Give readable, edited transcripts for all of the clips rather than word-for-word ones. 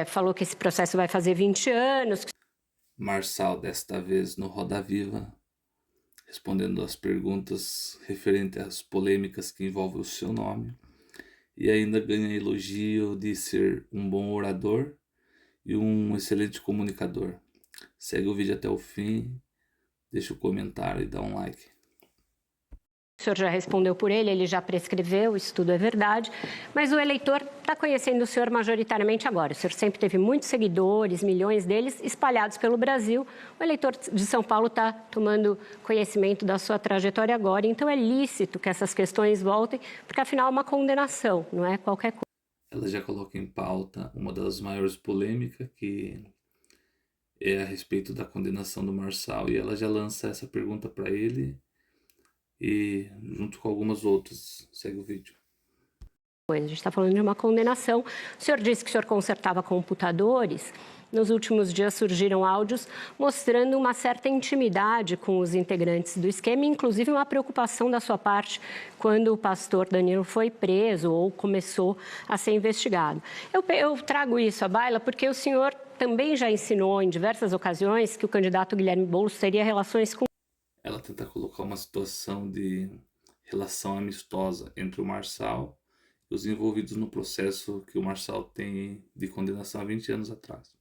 Falou que esse processo vai fazer 20 anos. Marçal, desta vez no Roda Viva, respondendo às perguntas referentes às polêmicas que envolvem o seu nome, e ainda ganha elogio de ser um bom orador e um excelente comunicador. Segue o vídeo até o fim, deixa o comentário e dá um like. O senhor já respondeu por ele já prescreveu, isso tudo é verdade, mas o eleitor está conhecendo o senhor majoritariamente agora. O senhor sempre teve muitos seguidores, milhões deles espalhados pelo Brasil. O eleitor de São Paulo está tomando conhecimento da sua trajetória agora, então é lícito que essas questões voltem, porque afinal é uma condenação, não é qualquer coisa. Ela já coloca em pauta uma das maiores polêmicas, que é a respeito da condenação do Marçal, e ela já lança essa pergunta para ele, e junto com algumas outras. Segue o vídeo. A gente está falando de uma condenação. O senhor disse que o senhor consertava computadores. Nos últimos dias surgiram áudios mostrando uma certa intimidade com os integrantes do esquema, inclusive uma preocupação da sua parte quando o pastor Danilo foi preso ou começou a ser investigado. Eu trago isso à baila porque o senhor também já ensinou em diversas ocasiões que o candidato Guilherme Boulos teria relações com... Ela tenta colocar uma situação de relação amistosa entre o Marçal e os envolvidos no processo que o Marçal tem de condenação há 20 anos atrás.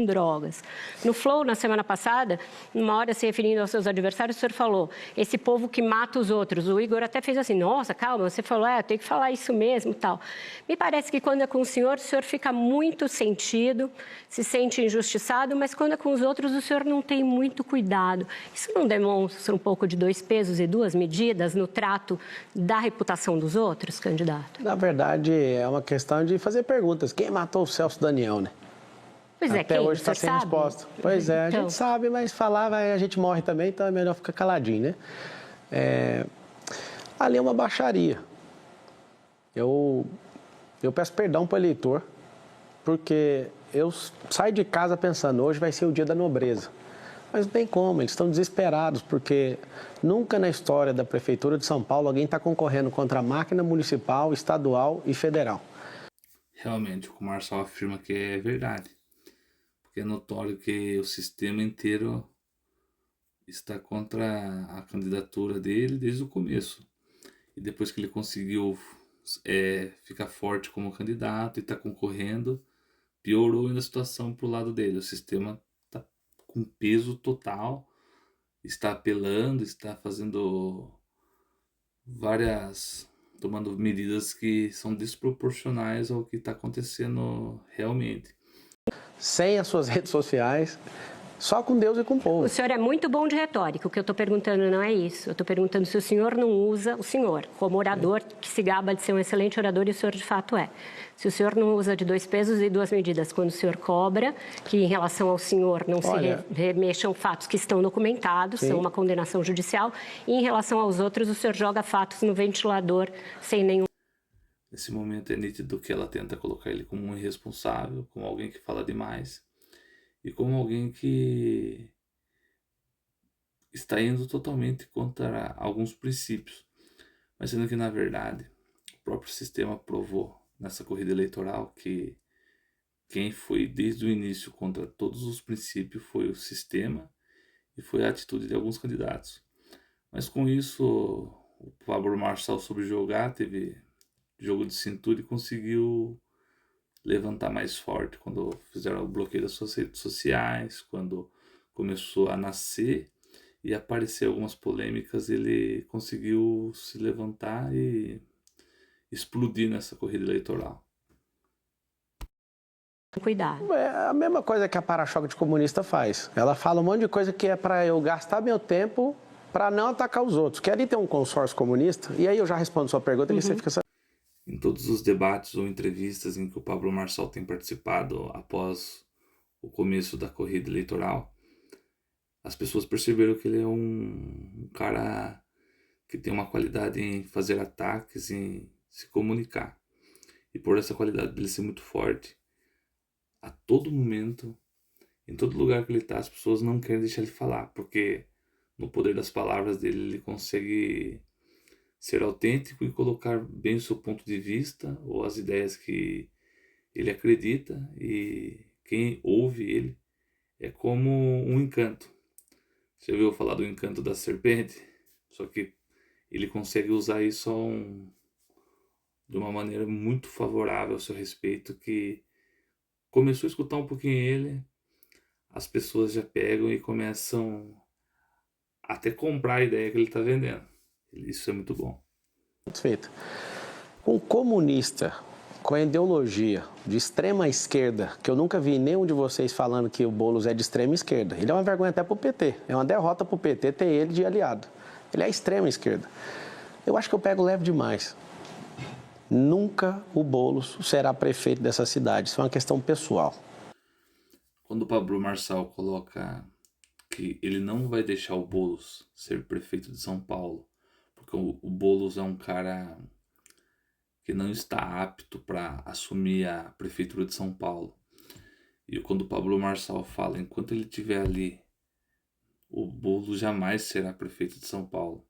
Drogas. No Flow, na semana passada, numa hora se referindo aos seus adversários, o senhor falou, esse povo que mata os outros. O Igor até fez assim, nossa, calma, você falou, eu tenho que falar isso mesmo, tal. Me parece que quando é com o senhor fica muito sentido, se sente injustiçado, mas quando é com os outros, o senhor não tem muito cuidado. Isso não demonstra um pouco de dois pesos e duas medidas no trato da reputação dos outros, candidato? Na verdade, é uma questão de fazer perguntas. Quem matou o Celso Daniel, né? Pois Até hoje está sem resposta. Pois é, a gente sabe, mas falar, a gente morre também, então é melhor ficar caladinho, né? Ali é uma baixaria. Eu peço perdão para o eleitor, porque eu saio de casa pensando, hoje vai ser o dia da nobreza. Mas não tem como, eles estão desesperados, porque nunca na história da Prefeitura de São Paulo alguém está concorrendo contra a máquina municipal, estadual e federal. Realmente, o que o Marçal afirma que é verdade. Porque é notório que o sistema inteiro está contra a candidatura dele desde o começo. E depois que ele conseguiu ficar forte como candidato e está concorrendo, piorou ainda a situação para o lado dele. O sistema está com peso total, está apelando, está fazendo tomando medidas que são desproporcionais ao que está acontecendo realmente. Sem as suas redes sociais, só com Deus e com o povo. O senhor é muito bom de retórica, o que eu estou perguntando não é isso. Eu estou perguntando se o senhor não usa, o senhor, como orador, que se gaba de ser um excelente orador, e o senhor de fato é. Se o senhor não usa de dois pesos e duas medidas quando o senhor cobra, que em relação ao senhor não se remexam fatos que estão documentados, são uma condenação judicial, e em relação aos outros, o senhor joga fatos no ventilador sem nenhum... Nesse momento é nítido que ela tenta colocar ele como um irresponsável, como alguém que fala demais e como alguém que está indo totalmente contra alguns princípios. Mas sendo que, na verdade, o próprio sistema provou nessa corrida eleitoral que quem foi desde o início contra todos os princípios foi o sistema e foi a atitude de alguns candidatos. Mas com isso, o Pablo Marçal soube jogar, teve jogo de cintura e conseguiu levantar mais forte quando fizeram o bloqueio das suas redes sociais, quando começou a nascer e aparecer algumas polêmicas, ele conseguiu se levantar e explodir nessa corrida eleitoral. Cuidado. É a mesma coisa que a para-choque de comunista faz. Ela fala um monte de coisa que é para eu gastar meu tempo para não atacar os outros. Quer ir ter um consórcio comunista? E aí eu já respondo sua pergunta, que você fica sabendo. Em todos os debates ou entrevistas em que o Pablo Marçal tem participado após o começo da corrida eleitoral, as pessoas perceberam que ele é um cara que tem uma qualidade em fazer ataques, em se comunicar. E por essa qualidade dele ser muito forte, a todo momento, em todo lugar que ele está, as pessoas não querem deixar ele falar, porque no poder das palavras dele, ele consegue ser autêntico e colocar bem o seu ponto de vista ou as ideias que ele acredita e quem ouve ele é como um encanto. Você já ouviu falar do encanto da serpente? Só que ele consegue usar isso de uma maneira muito favorável ao seu respeito, que começou a escutar um pouquinho ele, as pessoas já pegam e começam até comprar a ideia que ele está vendendo. Isso é muito bom. Perfeito. Um comunista com a ideologia de extrema esquerda, que eu nunca vi nenhum de vocês falando que o Boulos é de extrema esquerda. Ele é uma vergonha até para o PT. É uma derrota para o PT ter ele de aliado. Ele é extrema esquerda. Eu acho que eu pego leve demais. Nunca o Boulos será prefeito dessa cidade. Isso é uma questão pessoal. Quando o Pablo Marçal coloca que ele não vai deixar o Boulos ser prefeito de São Paulo, porque o Boulos é um cara que não está apto para assumir a prefeitura de São Paulo. E quando o Pablo Marçal fala, enquanto ele estiver ali, o Boulos jamais será prefeito de São Paulo.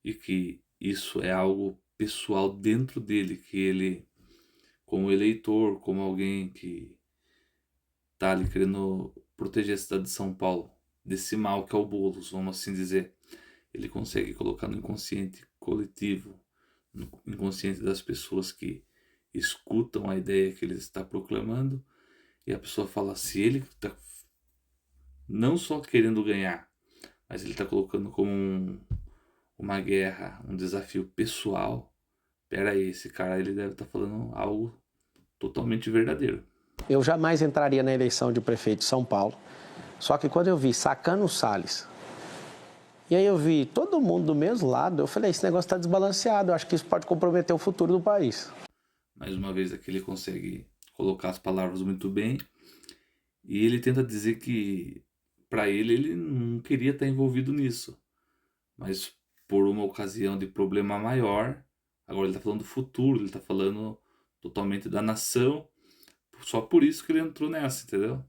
E que isso é algo pessoal dentro dele, que ele, como eleitor, como alguém que está ali querendo proteger a cidade de São Paulo desse mal que é o Boulos, vamos assim dizer, ele consegue colocar no inconsciente coletivo, no inconsciente das pessoas que escutam a ideia que ele está proclamando, e a pessoa fala, se ele está não só querendo ganhar, mas ele está colocando como uma guerra, um desafio pessoal, peraí, esse cara ele deve estar falando algo totalmente verdadeiro. Eu jamais entraria na eleição de prefeito de São Paulo, só que quando eu vi Sacano Salles, e aí eu vi todo mundo do mesmo lado, eu falei, esse negócio está desbalanceado, eu acho que isso pode comprometer o futuro do país. Mais uma vez aqui ele consegue colocar as palavras muito bem, e ele tenta dizer que para ele não queria estar envolvido nisso, mas por uma ocasião de problema maior, agora ele está falando do futuro, ele está falando totalmente da nação, só por isso que ele entrou nessa, entendeu?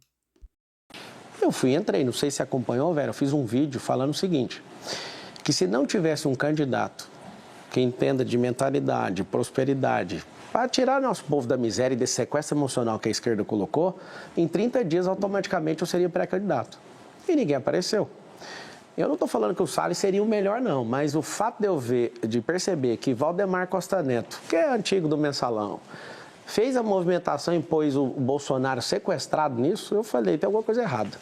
Eu entrei, não sei se acompanhou, Vera, eu fiz um vídeo falando o seguinte, que se não tivesse um candidato que entenda de mentalidade, prosperidade, para tirar nosso povo da miséria e desse sequestro emocional que a esquerda colocou, em 30 dias automaticamente eu seria pré-candidato. E ninguém apareceu. Eu não estou falando que o Salles seria o melhor, não, mas o fato de perceber que Valdemar Costa Neto, que é antigo do Mensalão, fez a movimentação e pôs o Bolsonaro sequestrado nisso, eu falei, tem alguma coisa errada.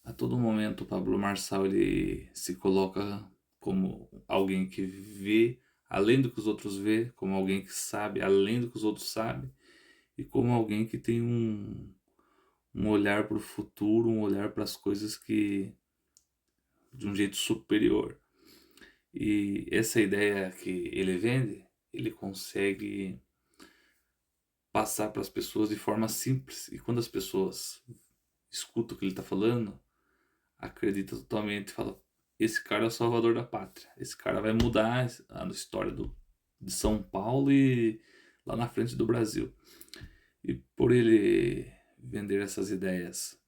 A todo momento o Pablo Marçal ele se coloca como alguém que vê além do que os outros vê, como alguém que sabe além do que os outros sabem, e como alguém que tem um olhar para o futuro, um olhar para as coisas que de um jeito superior. E essa ideia que ele vende, ele consegue passar para as pessoas de forma simples. E quando as pessoas escutam o que ele está falando, acredita totalmente, fala, esse cara é o salvador da pátria, esse cara vai mudar a história de São Paulo e lá na frente do Brasil. E por ele vender essas ideias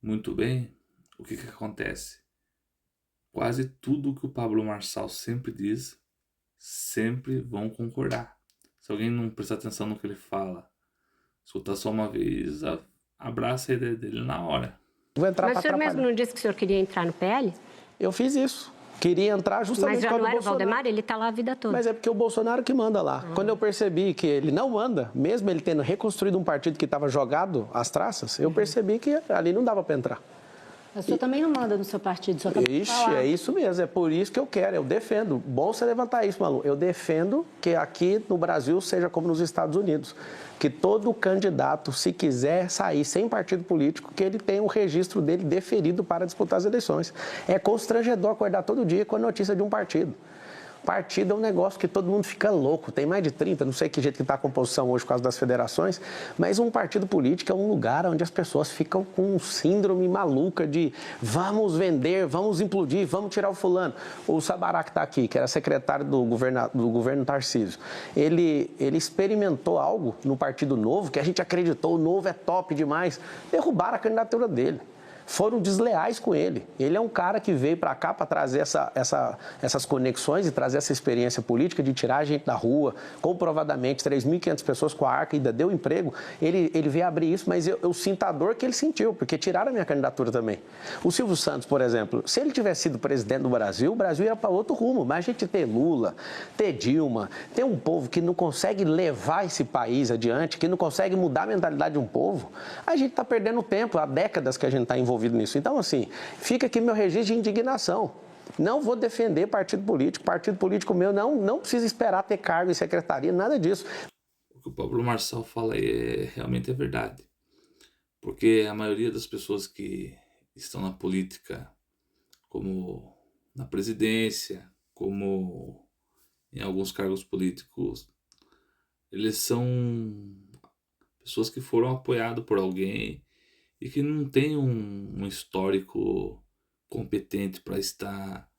muito bem, o que acontece? Quase tudo que o Pablo Marçal sempre diz, sempre vão concordar. Se alguém não prestar atenção no que ele fala, escutar só uma vez, abraça a ideia dele na hora. Mas o senhor mesmo não disse que o senhor queria entrar no PL? Eu fiz isso. Queria entrar justamente Mas já quando não o era o Bolsonaro... Valdemar? Ele está lá a vida toda. Mas é porque o Bolsonaro que manda lá. Quando eu percebi que ele não manda, mesmo ele tendo reconstruído um partido que estava jogado às traças, eu percebi que ali não dava para entrar. O senhor também não manda no seu partido, só que Ixi, é isso mesmo, é por isso que eu quero, eu defendo. Bom você levantar isso, Malu. Eu defendo que aqui no Brasil seja como nos Estados Unidos. Que todo candidato, se quiser sair sem partido político, que ele tenha o registro dele deferido para disputar as eleições. É constrangedor acordar todo dia com a notícia de um partido. Partido é um negócio que todo mundo fica louco, tem mais de 30, não sei que jeito que está a composição hoje por causa das federações, mas um partido político é um lugar onde as pessoas ficam com um síndrome maluca de vamos vender, vamos implodir, vamos tirar o fulano. O Sabará que está aqui, que era secretário do governo Tarcísio, ele experimentou algo no Partido Novo, que a gente acreditou, o Novo é top demais, derrubaram a candidatura dele. foram desleais com ele. Ele é um cara que veio para cá para trazer essas conexões e trazer essa experiência política de tirar a gente da rua, comprovadamente 3.500 pessoas com a Arca ainda deu emprego. Ele veio abrir isso, mas eu sinto a dor que ele sentiu, porque tiraram a minha candidatura também. O Silvio Santos, por exemplo, se ele tivesse sido presidente do Brasil, o Brasil ia para outro rumo, mas a gente ter Lula, ter Dilma, ter um povo que não consegue levar esse país adiante, que não consegue mudar a mentalidade de um povo, a gente está perdendo tempo, há décadas que a gente está envolvido nisso. Então, assim, fica aqui meu registro de indignação. Não vou defender partido político meu não precisa esperar ter cargo em secretaria, nada disso. O que o Pablo Marçal fala realmente é verdade, porque a maioria das pessoas que estão na política, como na presidência, como em alguns cargos políticos, eles são pessoas que foram apoiadas por alguém e que não tem um histórico competente para estar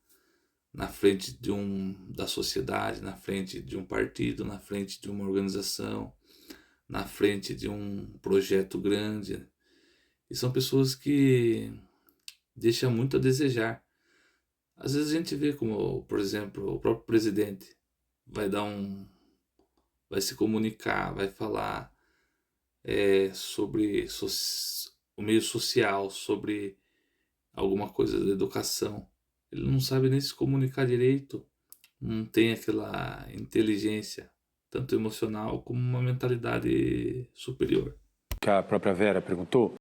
na frente da sociedade, na frente de um partido, na frente de uma organização, na frente de um projeto grande. E são pessoas que deixam muito a desejar. Às vezes a gente vê como, por exemplo, o próprio presidente vai se comunicar, vai falar sobre o meio social, sobre alguma coisa da educação. Ele não sabe nem se comunicar direito, não tem aquela inteligência, tanto emocional como uma mentalidade superior. Que a própria Vera perguntou,